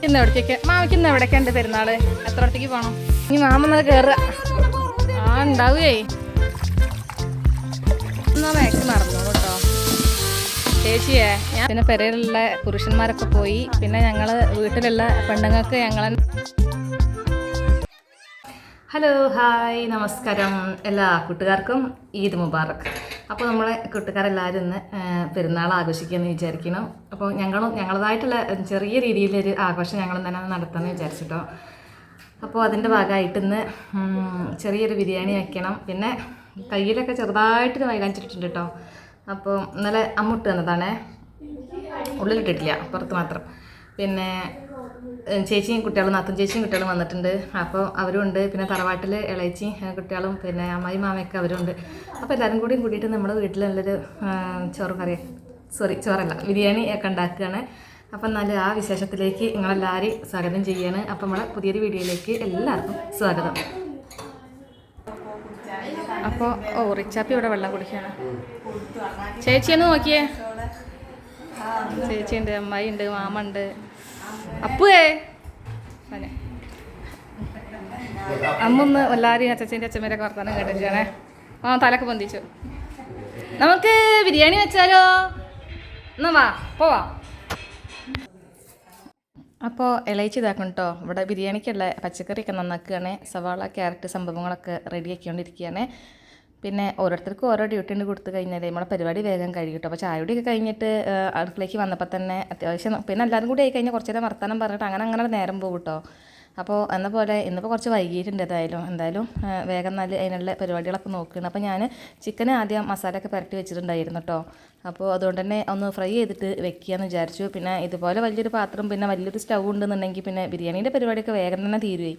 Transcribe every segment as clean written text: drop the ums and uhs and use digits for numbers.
ഇന്ന് എവിടേക്കൊക്കെ മാമിക്ക് ഇന്ന് എവിടേക്ക് ഉണ്ട് പെരുന്നാള്? എത്ര ഇടത്തേക്ക് പോകണം? ഇനി മാമ കയറുക. ആ ഉണ്ടാവേ എന്നാ മാക്സ് നടന്നു കേട്ടോ ചേച്ചിയെ. ഞാൻ പിന്നെ പെരയിലുള്ള പുരുഷന്മാരൊക്കെ പോയി. പിന്നെ ഞങ്ങള് വീട്ടിലുള്ള പെണ്ണുങ്ങൾക്ക് ഹലോ ഹായ് നമസ്കാരം എല്ലാ കൂട്ടുകാർക്കും ഈദ് മുബാറക്ക്. അപ്പോൾ നമ്മളെ കൂട്ടുകാരെല്ലാവരും ഇന്ന് പെരുന്നാൾ ആഘോഷിക്കുമെന്ന് വിചാരിക്കണം. അപ്പോൾ ഞങ്ങളതായിട്ടുള്ള ചെറിയ രീതിയിലൊരു ആഘോഷം ഞങ്ങളും തന്നെ നടത്താമെന്ന് വിചാരിച്ചിട്ടോ. അപ്പോൾ അതിൻ്റെ ഭാഗമായിട്ട് ഇന്ന് ചെറിയൊരു ബിരിയാണി വയ്ക്കണം. പിന്നെ കയ്യിലൊക്കെ ചെറുതായിട്ടൊരു മൈലാഞ്ചിട്ടിട്ടുണ്ട് കേട്ടോ. അപ്പോൾ ഇന്നലെ അമ്മുട്ട് തന്നതാണേ, ഉള്ളിലിട്ടിട്ടില്ല, പുറത്ത് മാത്രം. പിന്നെ ചേച്ചിയും കുട്ടികളും നാത്തും ചേച്ചിയും കുട്ടികളും വന്നിട്ടുണ്ട്. അപ്പോൾ അവരും ഉണ്ട്. പിന്നെ തറവാട്ടിൽ ഇളയച്ചി കുട്ടികളും പിന്നെ അമ്മായി മാമയൊക്കെ അവരുണ്ട്. അപ്പോൾ എല്ലാവരും കൂടിയിട്ട് നമ്മുടെ വീട്ടിൽ നല്ലൊരു ചോറല്ല ബിരിയാണി ഒക്കെ ഉണ്ടാക്കുകയാണ്. അപ്പം എന്നാലും ആ വിശേഷത്തിലേക്ക് നിങ്ങളെല്ലാവരെയും സ്വാഗതം ചെയ്യാണ്. അപ്പം നമ്മളെ പുതിയൊരു വീഡിയോയിലേക്ക് എല്ലാവർക്കും സ്വാഗതം. അപ്പോൾ റിച്ചാപ്പി ഇവിടെ വെള്ളം കുടിക്കുകയാണ്. ചേച്ചിയൊന്ന് നോക്കിയേ, ചേച്ചിയുണ്ട്, അമ്മായി ഉണ്ട്, മാമ ഉണ്ട്, അപ്പുവേ അമ്മൊന്ന് എല്ലാവരെയും അച്ഛൻ്റെ അച്ഛന്മാരൊക്കെ വർത്താനം കേട്ടിട്ടാണേ. ആ തലക്ക് പൊന്തിച്ചു. നമുക്ക് ബിരിയാണി വെച്ചാലോ? എന്നാ വാ പോവാ. അപ്പോൾ ഇളയിച്ച് ഇതാക്കണം കേട്ടോ. ഇവിടെ ബിരിയാണിക്കുള്ള പച്ചക്കറിയൊക്കെ നന്നാക്കുകയാണ്. സവാള ക്യാരറ്റ് സംഭവങ്ങളൊക്കെ റെഡിയാക്കിക്കൊണ്ടിരിക്കുകയാണ്. പിന്നെ ഓരോരുത്തർക്കും ഓരോ ഡ്യൂട്ടി ഉണ്ട് കൊടുത്തു കഴിഞ്ഞാൽ നമ്മളെ പരിപാടി വേഗം കഴിയും കേട്ടോ. അപ്പോൾ ചായയുടെയൊക്കെ കഴിഞ്ഞിട്ട് അടുക്കളയ്ക്ക് വന്നപ്പോൾ തന്നെ അത്യാവശ്യം പിന്നെ എല്ലാവരും കൂടി ആയി കഴിഞ്ഞാൽ കുറച്ച് നേരം വർത്താനം പറഞ്ഞിട്ട് അങ്ങനെ നേരം പോകും കേട്ടോ. അപ്പോൾ എന്ന പോലെ ഇന്നിപ്പോൾ കുറച്ച് വൈകിയിട്ടുണ്ട്. എന്തായാലും വേഗം നല്ല അതിനുള്ള പരിപാടികളൊക്കെ നോക്കുകയാണ്. അപ്പോൾ ഞാൻ ചിക്കൻ ആദ്യം മസാലയൊക്കെ പുരട്ടി വെച്ചിട്ടുണ്ടായിരുന്നു കേട്ടോ. അപ്പോൾ അതുകൊണ്ട് തന്നെ ഒന്ന് ഫ്രൈ ചെയ്തിട്ട് വെക്കുകയെന്ന് വിചാരിച്ചു. പിന്നെ ഇതുപോലെ വലിയൊരു പാത്രം പിന്നെ വലിയൊരു സ്റ്റൗ ഉണ്ടെന്നുണ്ടെങ്കിൽ പിന്നെ ബിരിയാണീൻ്റെ പരിപാടിയൊക്കെ വേഗം തന്നെ തീരുവേ.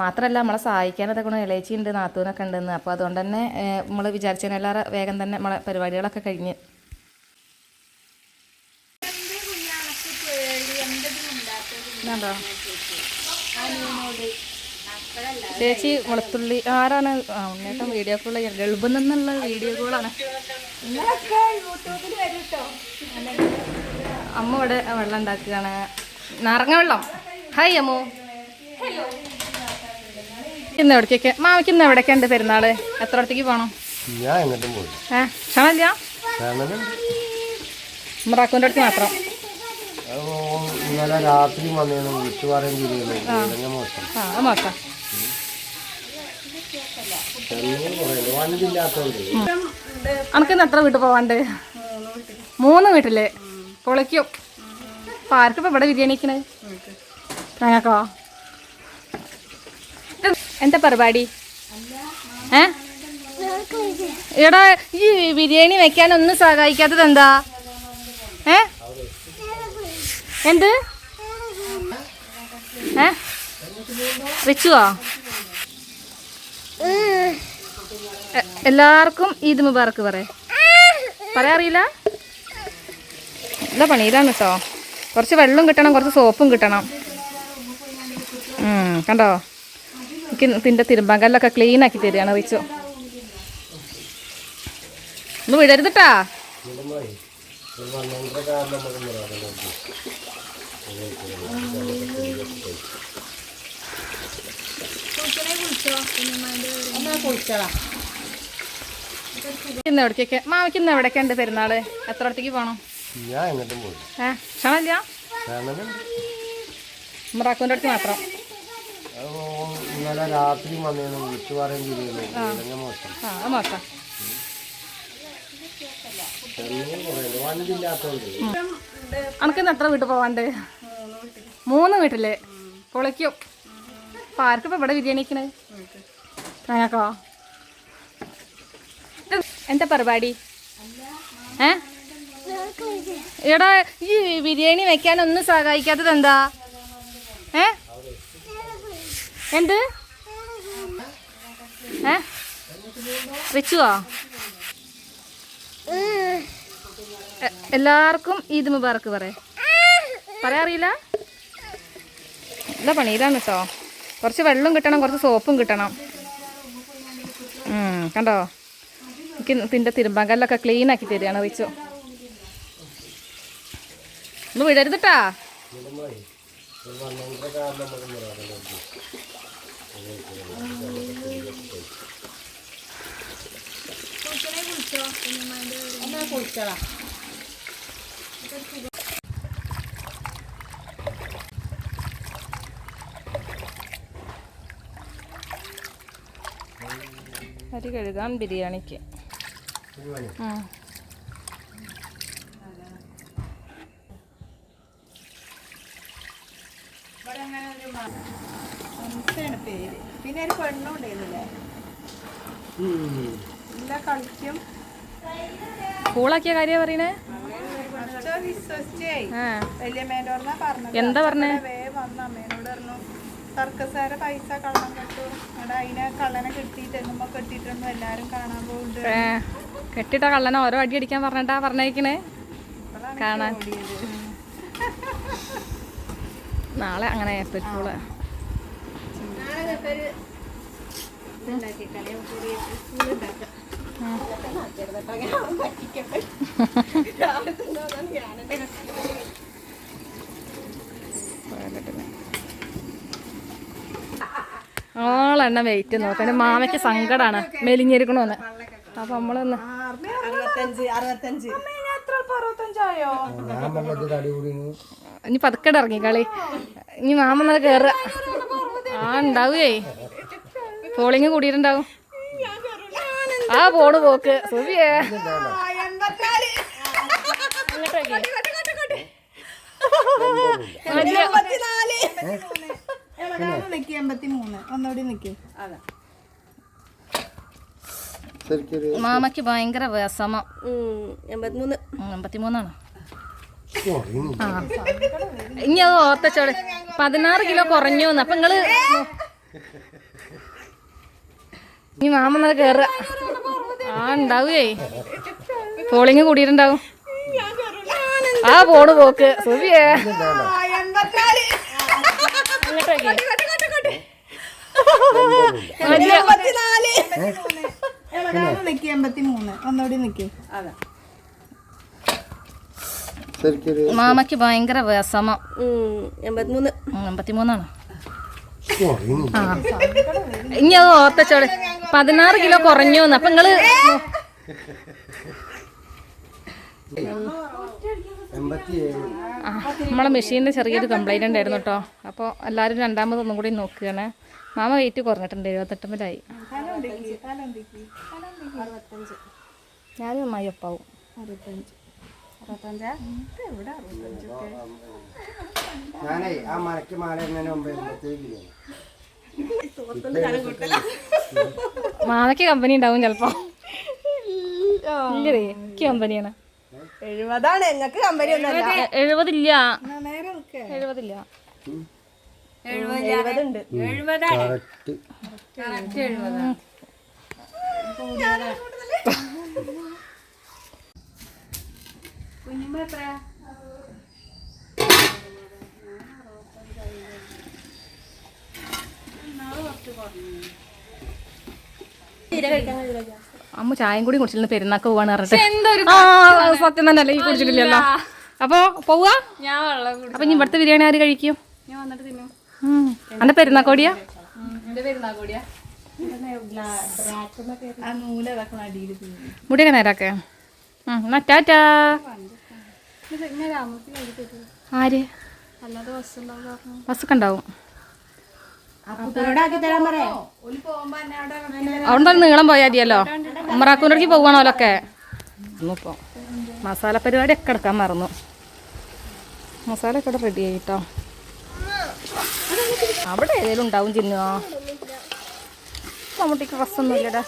മാത്രമല്ല നമ്മളെ സഹായിക്കാനൊക്കെ കൊണ്ട് ഇളയച്ചി ഉണ്ട്, നാത്തൂനൊക്കെ ഉണ്ടെന്ന്. അപ്പോൾ അതുകൊണ്ട് തന്നെ നമ്മൾ വിചാരിച്ചതിനെല്ലാവരും വേഗം തന്നെ നമ്മളെ പരിപാടികളൊക്കെ കഴിഞ്ഞ്. ണ്ടോ ചേച്ചി വെളുത്തുള്ളി ആരാണ്? ഉണ്ണേട്ടൻ വീഡിയോ കോള് ഗൾബിൽ നിന്നുള്ള വീഡിയോ കോളാണ്. അമ്മ ഇവിടെ വെള്ളം ഉണ്ടാക്കുകയാണ്, നാരങ്ങ വെള്ളം. ഹായ് അമ്മു. ഇന്ന് എവിടേക്കൊക്കെ മാമിക്ക് ഇന്ന് എവിടേക്ക് ഉണ്ട് പെരുന്നാള്? എത്ര ഇടത്തേക്ക് പോകണം? ക്ഷണമില്ല, മറാക്കൂൻ്റെ അടുത്ത് മാത്രം. മോശം അനക്കിന്ന് എത്ര വീട്ടിൽ പോവാണ്ട്? 3 വീട്ടില് പൊളിക്കും. അപ്പൊ ആർക്കിപ്പോ ഇവിടെ ബിരിയാണിക്കണ്? ഞങ്ങൾക്കോ? എന്താ പരിപാടി? എടാ ഈ ബിരിയാണി വെക്കാനൊന്നും സഹായിക്കാത്തത് എന്താ? എന്ത് വെച്ചുവോ? എല്ലാവർക്കും ഈദ് മുബാറക്ക് പറയാറിയില്ല. നല്ല പണിയിലാണ് കേട്ടോ. കുറച്ച് വെള്ളം കിട്ടണം, കുറച്ച് സോപ്പും കിട്ടണം. കണ്ടോ, എനിക്ക് തിൻ്റെ തിരുമ്പാങ്കല്ലൊക്കെ ക്ലീൻ ആക്കി തരികയാണ് റിച്ചു. ഒന്ന് വിടരുതിട്ടാ. ഇന്ന് എവിടേക്കൊക്കെ മാമിക്ക് ഇന്ന് എവിടേക്ക് ഉണ്ട് പെരുന്നാള്? എത്ര ഇടത്തേക്ക് പോകണം? ക്ഷണമില്ല, മറാക്കൂൻ്റെ അടുത്ത് മാത്രം. മോശം അനക്കിന്ന് എത്ര വീട്ടിൽ പോവാണ്ട്? 3 വീട്ടില് പൊളിക്കും. അപ്പൊ ആർക്കിപ്പോ ഇവിടെ ബിരിയാണിക്കണ്? ഞങ്ങൾക്കോ? എന്താ പരിപാടി? എടാ ഈ ബിരിയാണി വെക്കാനൊന്നും സഹായിക്കാത്തത് എന്താ? എന്ത് റിച്ചുവോ? എല്ലാവർക്കും ഈദ് മുബാറക്ക് പറയാറിയില്ല. നല്ല പണിയിലാണ് കേട്ടോ. കുറച്ച് വെള്ളം കിട്ടണം, കുറച്ച് സോപ്പും കിട്ടണം. കണ്ടോ, എനിക്ക് തിൻ്റെ തിരുമ്പാങ്കല്ലൊക്കെ ക്ലീൻ ആക്കി തരികയാണ് റിച്ചു. ഒന്ന് വിടരുതിട്ടാ. അരി കഴുകാൻ ബിരിയാണിക്ക്. പേര് പിന്നെ ഒരു പെണ്ണുണ്ടായിരുന്നില്ലേ കളിക്കും. കൂളാക്കിയ കാര്യം പറയണേ. വല്യമ്മേനോട് പറഞ്ഞത്. എന്താ പറഞ്ഞേ? വന്ന അമ്മേനോട് പറഞ്ഞു സർക്കസാരെ പൈസ കള്ളം കെട്ടു. അവിടെ അതിനെ കള്ളനെ കെട്ടിയിട്ട് എങ്ങുമ്പോ കെട്ടിയിട്ടൊന്നും എല്ലാരും കാണാൻ പോകുന്നുണ്ട്. കെട്ടിട്ട കള്ളനെ ഓരോ അടി അടിക്കാൻ പറഞ്ഞിട്ടാ പറഞ്ഞേക്കണേ കാണാൻ. നാളെ അങ്ങനെ പറ്റൂള്. ഓളെണ്ണ വെയിറ്റ് നോക്കാൻ മാമയ്ക്ക് സങ്കടാണ് മെലിഞ്ഞിരിക്കണോന്ന്. അപ്പൊ നമ്മളൊന്ന് ഇനി പതുക്കട ഇറങ്ങി കളി. ഇനി മാമ നല്ല കേറുക. ഉണ്ടാവേ പോളിങ് കൂടിയിട്ടുണ്ടാവും. ആ പോണ് പോക്ക് സുബിയേ മാമയ്ക്ക് ഭയങ്കര വിഷമം. 83 ഇനി അത് ഓർത്തച്ചോട് 16 കിലോ കുറഞ്ഞു. അപ്പൊ നിങ്ങള് ഇനി മാമ നല്ല കേറുക. ഉണ്ടാവേ പോളിങ് കൂടിയിട്ടുണ്ടാവും. ആ പോണ് പോക്ക് സുബിയേ മാമയ്ക്ക് ഭയങ്കര വിഷമം. 83 ഇനി അത് ഓർത്തച്ചോട് 16 കിലോ കുറഞ്ഞു. അപ്പൊ നിങ്ങള് നമ്മളെ മെഷീനിൽ ചെറിയൊരു കംപ്ലൈന്റ് ഉണ്ടായിരുന്നു കേട്ടോ. അപ്പോൾ എല്ലാവരും രണ്ടാമതൊന്നും കൂടി നോക്കുകയാണ്. മാമ വെയിറ്റ് കുറഞ്ഞിട്ടുണ്ട്. 78 ഞാനും അമ്മായി ഒപ്പാവും. മാമയ്ക്ക് കമ്പനി ഉണ്ടാവും ചിലപ്പോ. ഇല്ലേ എനിക്ക് കമ്പനിയാണ്. 70 ഞങ്ങൾക്ക് കമ്പനി 70 ഇല്ല. 70 ഇല്ല. 70 ഉണ്ട്. 70 കുഞ്ഞുമ്മ എത്രയാ? അമ്മ ചായം കൂടി കുടിച്ചില്ല. പെരുന്നാക്ക് പോവാണ് പറഞ്ഞിട്ട്. സത്യം തന്നെയല്ലേ ഈ കുടിച്ചിട്ടില്ലല്ലോ. അപ്പൊ പോവാ. അപ്പൊ ഇനി ഇവിടുത്തെ ബിരിയാണി ആര് കഴിക്കും? അന്റെ പെരുന്നാക്കോടിയാ? മുടിയൊക്കെ നേരാക്കെ. എന്നാ ടാറ്റാ. ആര് ബസ്സൊക്കെ ഉണ്ടാവും. അവിടെ നീളം പോയാൽ മതിയല്ലോ. ഉമ്മറാക്കൂനടുക്ക് പോവാണോലൊക്കെ. ഒന്നിപ്പോ മസാല പരിപാടിയൊക്കെ എടുക്കാൻ മറന്നു. മസാല ഒക്കെ ഇവിടെ റെഡി ആയിട്ടോ. അവിടെ ഏതെങ്കിലും ഉണ്ടാവും ചിന്നോ. മമ്മൂട്ടിക്ക് ഡ്രസ്സൊന്നും ഇല്ലടാ.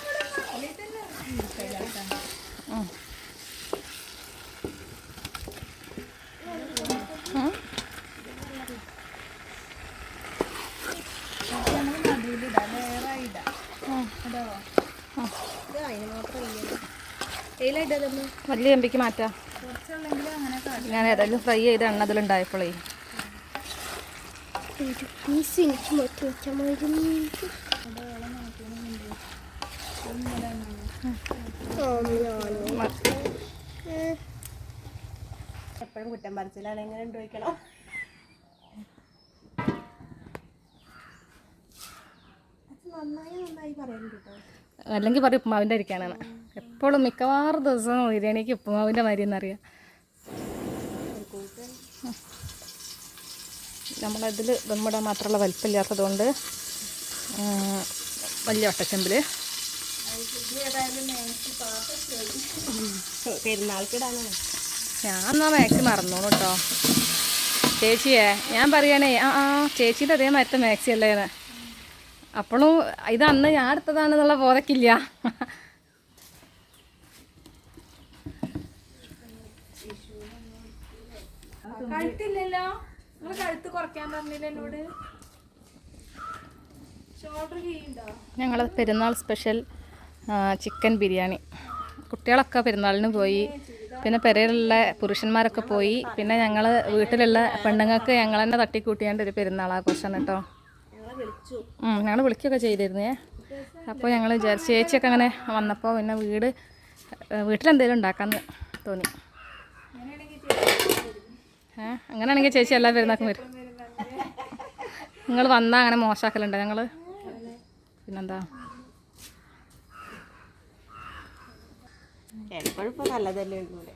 വലിയ എമ്പിക്ക് മാറ്റാം. ഞാൻ ഏതായാലും ഫ്രൈ ചെയ്ത് എണ്ണ അതിലുണ്ടായപ്പോഴേ എപ്പോഴും കുറ്റം പറച്ചിലാണ്. എങ്ങനെ ചോദിക്കണം. അല്ലെങ്കിൽ പറയും ഉപ്പുമാവിൻ്റെ അരിക്കാനാണ്. എപ്പോഴും മിക്കവാറും ദിവസവും ബിരിയാണിക്ക് ഉപ്പുമാവിൻ്റെ മാതിരി എന്നറിയാം. നമ്മളതിൽ നമ്മുടെ മാത്രമുള്ള വലിപ്പമില്ലാത്തതുകൊണ്ട് വലിയ വട്ടച്ചെമ്പിൽ പെരുന്നാൾക്കിടാനാണ്. ഞാൻ എന്നാ മാക്സി മറന്നോളൂ കേട്ടോ ചേച്ചിയെ. ഞാൻ പറയുകയാണേ ചേച്ചീൻ്റെ അതേ മരത്തെ മാക്സി അല്ലേന്ന്. അപ്പോഴും ഇത് അന്ന് ഞാൻ എടുത്തതാണെന്നുള്ള ബോധക്കില്ല. കഴുത്തില്ലല്ലോ, നിങ്ങൾ കഴുത്ത് കുറയ്ക്കാൻ പറഞ്ഞില്ല എന്നോട്. ഷോൾഡർ ചെയ്യുന്നുണ്ടോ? ഞങ്ങൾ പെരുന്നാൾ സ്പെഷ്യൽ ചിക്കൻ ബിരിയാണി. കുട്ടികളൊക്കെ പെരുന്നാളിന് പോയി, പിന്നെ പെരയിലുള്ള പുരുഷന്മാരൊക്കെ പോയി, പിന്നെ ഞങ്ങൾ വീട്ടിലുള്ള പെണ്ണുങ്ങൾക്ക് ഞങ്ങൾ തന്നെ തട്ടിക്കൂട്ടിയാണ്ട് ഒരു പെരുന്നാൾ ആഘോഷമാണ് കേട്ടോ. ഞങ്ങൾ വിളിക്കുകയൊക്കെ ചെയ്തിരുന്നേ. അപ്പോൾ ഞങ്ങൾ വിചാരിച്ചു ചേച്ചിയൊക്കെ അങ്ങനെ വന്നപ്പോൾ പിന്നെ വീട്ടിലെന്തെങ്കിലും ഉണ്ടാക്കാമെന്ന് തോന്നി. അങ്ങനെയാണെങ്കിൽ ചേച്ചി എല്ലാ പെരുന്നാൾക്കും വരും. നിങ്ങൾ വന്നാൽ അങ്ങനെ മോശമാക്കലുണ്ടോ ഞങ്ങൾ? പിന്നെന്താ, എപ്പോഴും ഇപ്പോൾ നല്ലതല്ലേ ഉള്ളൂടെ.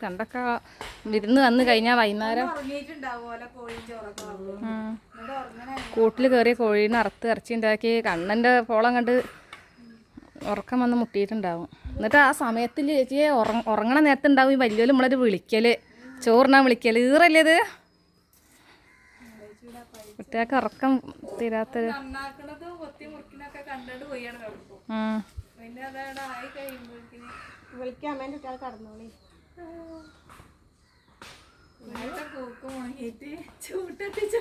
കണ്ടൊക്കെ വിരുന്ന് വന്ന് കഴിഞ്ഞാൽ വൈകുന്നേരം കൂട്ടിൽ കയറിയ കോഴീനെ അറുത്ത് ഇറച്ചി ഉണ്ടാക്കി കണ്ണൻ്റെ പോളം കണ്ട് ഉറക്കം വന്ന് മുട്ടിയിട്ടുണ്ടാവും. എന്നിട്ട് ആ സമയത്തിൽ ചേച്ചിയെ ഉറങ്ങണ നേരത്തുണ്ടാവും ഈ വലിയ നമ്മളൊരു വിളിക്കൽ, ചോറിനാൻ വിളിക്കൽ. ഈറല്ലേ ഇത്? കുട്ടികൾക്ക് ഉറക്കം തീരാത്തൊരു. വിളിക്കാൻ വേണ്ടി കുട്ടികൾ കടന്നോളി.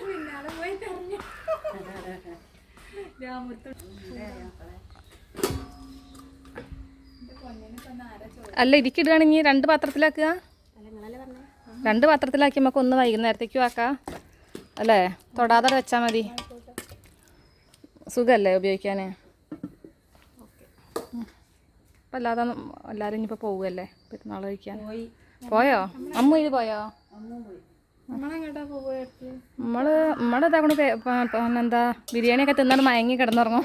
പിന്നാലെ പോയി തെരഞ്ഞു അല്ല ഇതിക്കിടുകയാണെങ്കിൽ 2 പാത്രത്തിലാക്കുക. 2 പാത്രത്തിലാക്കി നമുക്ക് ഒന്ന് വൈകുന്നേരത്തേക്കും ആക്കാം അല്ലേ? തൊടാതെ വെച്ചാൽ മതി. സുഖമല്ലേ ഉപയോഗിക്കാൻ? അപ്പം അല്ലാതെ എല്ലാവരും ഇനിയിപ്പോൾ പോവുകയല്ലേ പെരുന്നാൾ കഴിക്കാൻ. പോയോ? അമ്മ ഇത് പോയോ? നമ്മുടെ ഇതാകൊണ്ട് എന്താ ബിരിയാണിയൊക്കെ തിന്നാണ്ട് മയങ്ങി കിടന്നുറങ്ങും.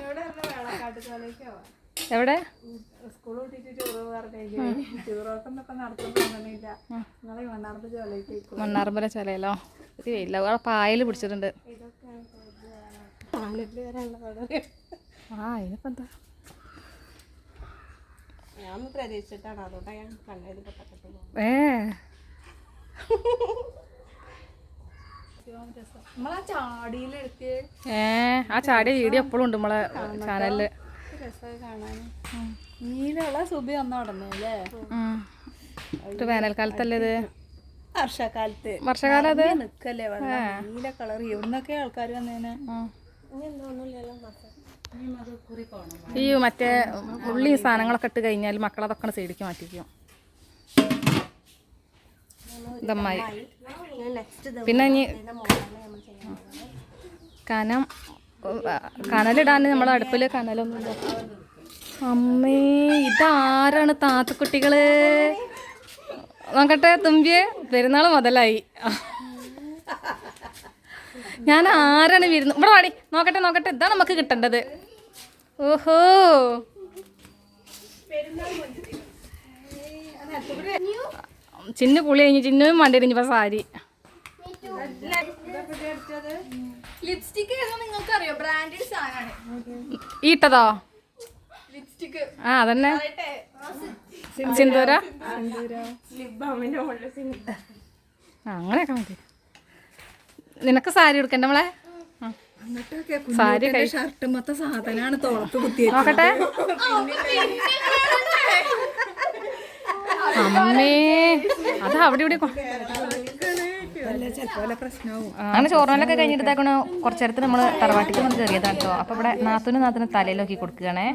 എവിടെ? മണ്ണാർമ്പല ചലയിലോ? ഇല്ല, അവിടെ പായൽ പിടിച്ചിട്ടുണ്ട്. ഇതിനിപ്പോ എന്താ, ഞാൻ പ്രതീക്ഷിച്ചിട്ടാണ്, അതുകൊണ്ടാണ് ഞാൻ കണ്ടത്. ആ ചാടിയ വീഡിയോ എപ്പോഴും ഉണ്ട് നമ്മളെ ചാനലില്. നീലുള്ള സുബി വന്ന ഉടനെയല്ലേ? വേനൽക്കാലത്തല്ലേ ഇത്? വർഷകാലം അത് നിക്കല്ലേ നീല കളർ. എവിടുന്നൊക്കെ ആൾക്കാർ വന്നേനെ. ഈ മറ്റേ ഉള്ളി സാധനങ്ങളൊക്കെ ഇട്ട് കഴിഞ്ഞാൽ മക്കളതൊക്കെ സൈഡിലേക്ക് മാറ്റിക്കും. ദമ്മായി. പിന്നെ ഇനി കനലിടാൻ നമ്മളെ അടുപ്പിൽ കനലൊന്നുമില്ല. അമ്മേ, ഇതാരാണ് താത്തക്കുട്ടികള്? നോക്കട്ടെ തുമ്പിയെ, പെരുന്നാൾ മുതലായി. ഞാൻ ആരാണ് വിരുന്ന്? ഇവിടെ വാടി, നോക്കട്ടെ നോക്കട്ടെ, ഇതാണ് നമുക്ക് കിട്ടേണ്ടത്. ഓഹോ, ചിന്നു പുളി കഴിഞ്ഞ് ചിന്നും മണ്ടിരിഞ്ഞിപ്പോ സാരി. ലിപ്സ്റ്റിക് നിങ്ങൾക്ക് അറിയോ? ബ്രാൻഡഡ് സാധനമാണ്. ഇട്ടതോ? ലിപ്സ്റ്റിക് അതന്നെ സിന്ദൂര. അങ്ങനെയൊക്കെ മതി. നിനക്ക് സാരി എടുക്കണ്ട നമ്മളെ? സാരി ഷർട്ട് മൊത്തം സാധനമാണ് തോളത്ത് കുത്തി. നോക്കട്ടെ. അമ്മേ, അത് അവിടെ ഇവിടെ അങ്ങനെ ചോറിനൊക്കെ കഴിഞ്ഞിട്ടാക്കണോ കുറച്ചു നേരത്തിന് നമ്മൾ തറവാട്ടിക്ക് വന്ന് കയറിയതാണ് കേട്ടോ. അപ്പൊ ഇവിടെ നാത്തൂന് തലയിലൊക്കെ കൊടുക്കുകയാണേ.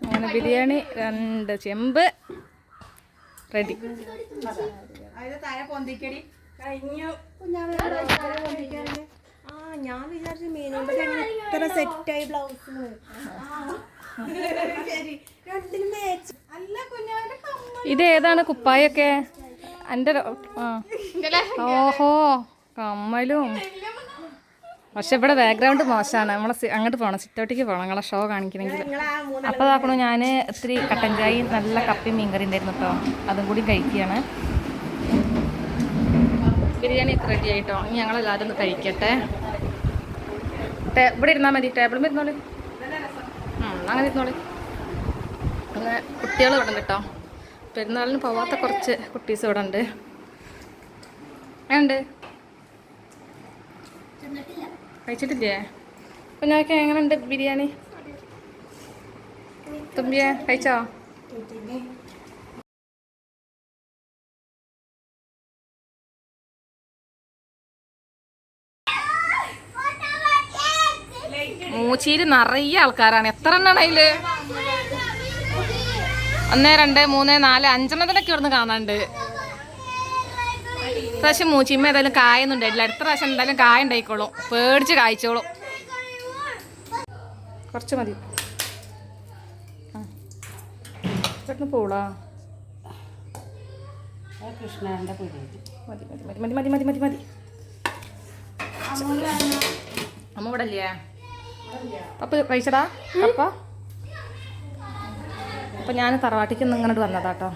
അങ്ങനെ ബിരിയാണി 2 ചെമ്പ് റെഡി. ഞാൻ വിചാരിച്ചു മീനുകൊണ്ട് അങ്ങനെ ഇത്ര സെറ്റായി ബ്ലൗസ്. രണ്ടിനും മാച്ച്. അല്ല കുഞ്ഞാന്റെ കമ്മൽ ഇത് ഏതാണ് കുപ്പായൊക്കെ? എൻ്റെ ഓഹോ കമ്മലും. പക്ഷെ ഇവിടെ ബാക്ക്ഗ്രൗണ്ട് മോശമാണ്. നമ്മളെ അങ്ങോട്ട് പോകണം, സിറ്റൗട്ടിക്ക് പോകണം നിങ്ങളെ ഷോ കാണിക്കണമെങ്കിൽ. അപ്പോൾ ഇതാക്കണു ഞാൻ ഇത്തിരി കട്ടൻ ചായയും നല്ല കപ്പയും മീൻകറി ഉണ്ടായിരുന്നു കേട്ടോ, അതും കൂടി കഴിക്കുകയാണ്. ബിരിയാണി ഒക്കെ റെഡി ആയിട്ടോ. ഇനി ഞങ്ങളെല്ലാവരും ഒന്ന് കഴിക്കട്ടെ. ഇവിടെ ഇരുന്നാൽ മതി, ടേബിളിൽ ഇരുന്നോളി. അങ്ങനെ ഇരുന്നോളി. പിന്നെ കുട്ടികൾ ഇവിടെ ഉണ്ട് കേട്ടോ. പെരുന്നാളിന് പോവാത്ത കുറച്ച് കുട്ടീസ് ഇവിടെ ഉണ്ട്. ഉണ്ട് കഴിച്ചിട്ടില്ലേ? അപ്പം ഞാനൊക്കെ എങ്ങനെയുണ്ട് ബിരിയാണി? തുമ്പിയെ കഴിച്ചോ? മൂച്ചിയിൽ നിറയെ ആൾക്കാരാണ്. എത്ര എണ്ണമാണ് അതില്? 1 2 3 4 5 ഇവിടുന്ന് കാണാനുണ്ട്. പ്രാവശ്യം മൂച്ചിമ്മ ഏതായാലും കായൊന്നും ഉണ്ടായിട്ടില്ല. അടുത്ത പ്രാവശ്യം എന്തായാലും കായ ഉണ്ടായിക്കോളും. പേടിച്ച് കായ്ച്ചോളും. കുറച്ച് മതി. പെട്ടെന്ന് പോളാ. മതി മതി മതി മതി മതി മതി മതി. അമ്മ ഇവിടെ ഇല്ലേ? പപ്പ കഴിച്ചടാ പപ്പ. അപ്പം ഞാൻ തറവാട്ടിക്ക് ഒന്ന് ഇങ്ങോട്ട് വന്നതാട്ടോ.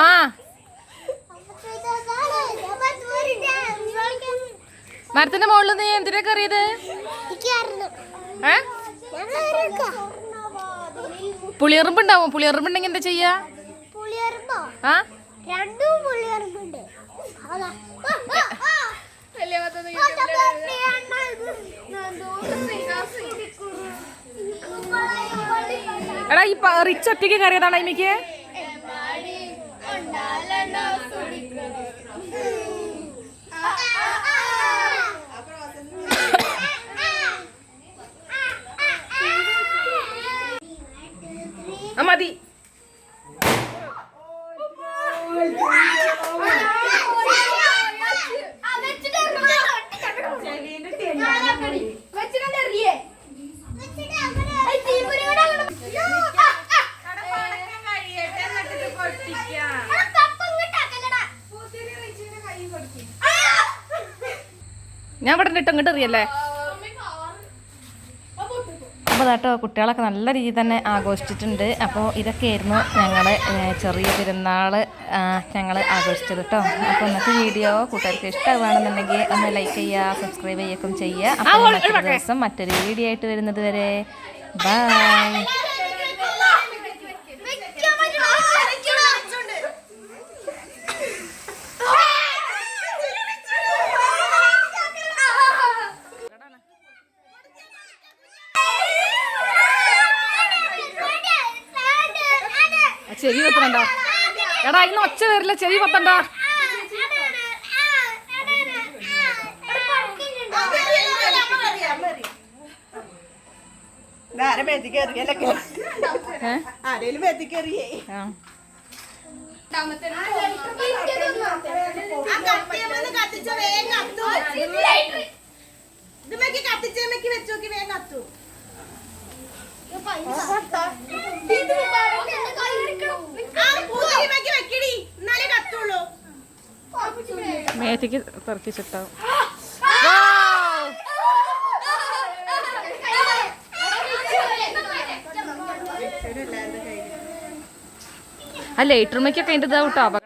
ആ മരത്തിന്റെ മുകളിൽ നീ എന്തിനാ കയറിയത്? പുളിയെറുമ്പുണ്ടാവും. പുളിയെറുമ്പുണ്ടെങ്കിൽ എന്താ ചെയ്യാ? ആ എടാ ഈ റിച്ച് ഒറ്റയ്ക്ക് കയറിയതാണ് അതിലേക്ക്. മതി. ഞാൻ ഇവിടെ ഇട്ട് ഇങ്ങോട്ട് എറിയല്ലേ. അപ്പോൾ കേട്ടോ കുട്ടികളൊക്കെ നല്ല രീതിയിൽ തന്നെ ആഘോഷിച്ചിട്ടുണ്ട്. അപ്പോൾ ഇതൊക്കെയായിരുന്നു ഞങ്ങൾ ചെറിയ പെരുന്നാൾ ഞങ്ങൾ ആഘോഷിച്ചത് കേട്ടോ. അപ്പോൾ ഇന്നത്തെ വീഡിയോ കൂട്ടുകാർക്ക് ഇഷ്ടമാണെന്നുണ്ടെങ്കിൽ ഒന്ന് ലൈക്ക് ചെയ്യുക, സബ്സ്ക്രൈബ് ചെയ്യുകയും ചെയ്യുക. അപ്പോൾ മറ്റൊരു ദിവസം മറ്റൊരു വീഡിയോ ആയിട്ട് വരുന്നത് വരെ ബൈ. ചെവി പൊത്തണ്ട എടാ, ഇന്ന് ഒച്ച വരില്ല. ചെവി പൊത്തണ്ട. മേത്തേക്ക് തെറിച്ചിട്ടാവും. ആ ലൈറ്റർ മേക്കൊക്കെ അതിൻ്റെ ഇതാവട്ടോ.